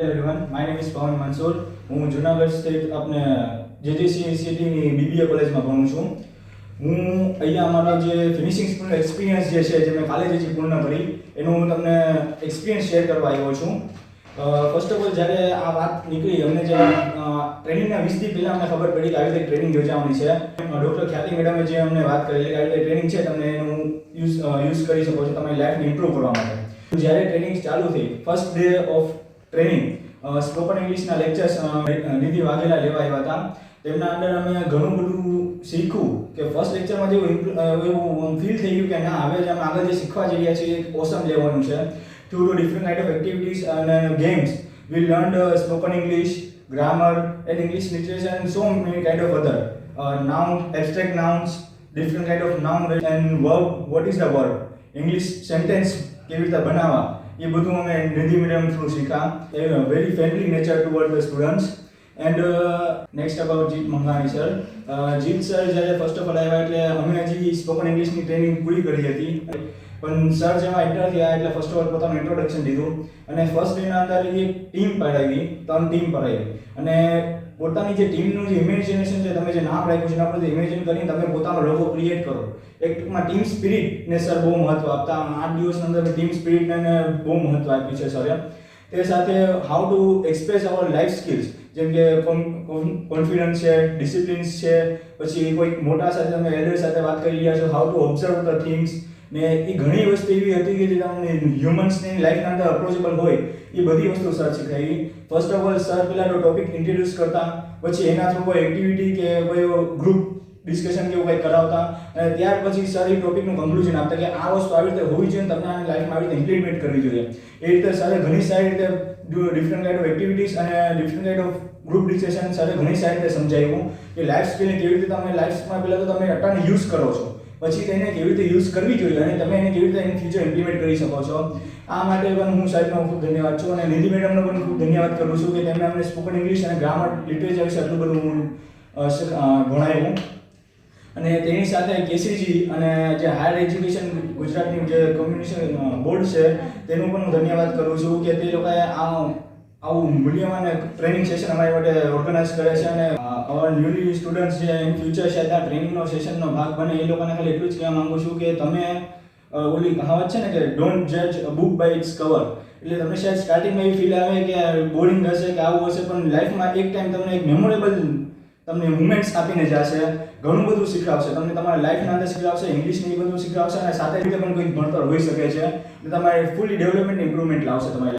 Hello everyone, my name is Pawan Mansoor. હું Junagadh state આપણે જેજીસી સિટીની બીબીએ કોલેજમાં ભણું છું. હું અહીંયા અમારો જે ફિનિશિંગ સ્કૂલનો એક્સપિરિયન્સ જે છે જે મેં કાલે જે પૂર્ણ કરી એનું હું તમને એક્સપિરિયન્સ શેર કરવા આવ્યો છું. ફર્સ્ટ ઓફ ઓલ જ્યારે આ વાત નીકળી અમને જે ટ્રેનિંગના 20 દી પહેલાં અમને ખબર પડી કે આવી રીતે ટ્રેનિંગ યોજાવાની છે. ડૉક્ટર ખ્યાતિ મેડમે જે અમને વાત કરેલી કે આવી રીતે ટ્રેનિંગ છે તમને એનું યુઝ કરી શકો છો તમારી લાઈફને ઇમ્પ્રૂવ કરવા માટે. જ્યારે ટ્રેનિંગ ચાલુ થઈ first day of training spoken ઇંગ્લિશના લેક્ચર્સ નિધિ વાઘેલા લેવા આવ્યા હતા. તેમના અંદર અમે ઘણું બધું શીખ્યું કે ફર્સ્ટ લેક્ચરમાં એવું ફીલ થઈ ગયું કે ના હવે જે અમે આગળ જે શીખવા જઈ રહ્યા છીએ એક ઓસમ લેવાનું છે. Through different kind of activities અને games we learn spoken English, grammar and English literature and so many kind of other noun, abstract nouns, different kind of noun and verb, what is the verb, English sentence કેવી રીતે બનાવવા એ બધું અમે Nidhi medium through શીખ્યા. Very friendly nature toward the students. And next about Jeet Mangani sir. Jeet sir જ્યારે first of all આવ્યા એટલે અમે હજી સ્પોકન ઇંગ્લિશની ટ્રેનિંગ પૂરી કરી હતી, પણ સર જેવા એન્ટર થયા એટલે ફર્સ્ટ ઓફ ઓલ પોતાનું ઇન્ટ્રોડક્શન દીધું અને ફર્સ્ટ ડેના અંદર એક ટીમ પડાવી, 3 ટીમ પડાવી અને પોતાની જે ટીમનું જે ઇમેજિનેશન છે તમે જે નામ રાખ્યું છે એના પરથી ઇમેજિન કરીને તમે પોતાનો લોગો ક્રિએટ કરો. એક ટૂંકમાં ટીમ સ્પિરિટને સર બહુ મહત્વ આપતા. 8 દિવસની અંદર ટીમ સ્પિરિટને બહુ મહત્વ આપ્યું છે સરે. તે સાથે how to express our life skills જેમ કે કોન્ફિડન્સ છે, ડિસિપ્લિન્સ છે, પછી કોઈ મોટા સાથે તમે એલ્ડર સાથે વાત કરી રહ્યા છો, how to observe the things ને એ ઘણી વસ્તુ એવી હતી કે જે તમને હ્યુમન્સની લાઈફના અંદર અપ્રોચેબલ હોય એ બધી વસ્તુ સર શીખવાડી. ફર્સ્ટ ઓફ ઓલ સર પહેલાં તો ટોપિક ઇન્ટ્રોડ્યુસ કરતા, પછી એના થ્રુ કોઈ એક્ટિવિટી કે કોઈ ગ્રુપ ડિસ્કશન કેવું કંઈ કરાવતા અને ત્યાર પછી સર એ ટોપિકનું કન્ક્લુઝન આપતા કે આ વસ્તુ આવી રીતે હોવી જોઈએ અને તમને આની લાઈફમાં આવી રીતે ઇમ્પ્લિમેન્ટ કરવી જોઈએ. એ રીતે સરે ઘણી સારી રીતે ડિફરન્ટ કાઇન્ડ ઓફ એક્ટિવિટીઝ અને different kind of group discussion સરે ઘણી સારી રીતે સમજાવ્યું કે લાઈફ સ્કિલને કેવી રીતે તમે લાઈફમાં પહેલાં તો તમે અટાને યુઝ કરો છો, પછી તેને કેવી રીતે યુઝ કરવી જોઈએ અને તમે એને કેવી રીતે ઇન ફ્યુચર ઇમ્પ્લિમેન્ટ કરી શકો છો. આ માટે પણ હું સાહેબનો ખૂબ ધન્યવાદ છું અને નિધિ મેડમનો પણ ખૂબ ધન્યવાદ કરું છું કે તેમણે અમને સ્પોકન ઇંગ્લિશ અને ગ્રામર લિટરેચર વિશે આટલું બધું ભણાવ્યું. અને તેની સાથે કેસીજી અને જે હાયર એજ્યુકેશન ગુજરાતની જે કોમ્યુનિકેશન બોર્ડ છે તેનું પણ હું ધન્યવાદ કરું છું કે તે લોકોએ આવું મૂલ્યવાન ટ્રેનિંગ સેશન અમારી માટે ઓર્ગેનાઇઝ કરે છે અને અવર ન્યૂલી સ્ટુડન્ટ્સ જે ઇન ફ્યુચર છે ત્યાં ટ્રેનિંગનો સેશનનો ભાગ બને એ લોકોને ખાલી એટલું જ કહેવા માંગુ છું કે તમે ઓલી કહાવત છે ને કે ડોન્ટ જજ a book by its cover. એટલે તમને શાયદ સ્ટાર્ટિંગમાં એવી ફીલ આવે કે બોરિંગ હશે કે આવું હશે, પણ લાઈફમાં એક ટાઈમ તમને એક મેમોરેબલ તમને મુમેન્ટ્સ આપીને જશે, ઘણું બધું શીખવાડશે, તમને તમારા લાઈફના અંદર શીખવાડશે, ઇંગ્લિશને એ બધું શીખવાડશે અને સાથે રીતે પણ કોઈ ભણતર હોઈ શકે છે એટલે તમારે ફૂલી ડેવલપમેન્ટ ઇમ્પ્રુવમેન્ટ લાવશે તમારી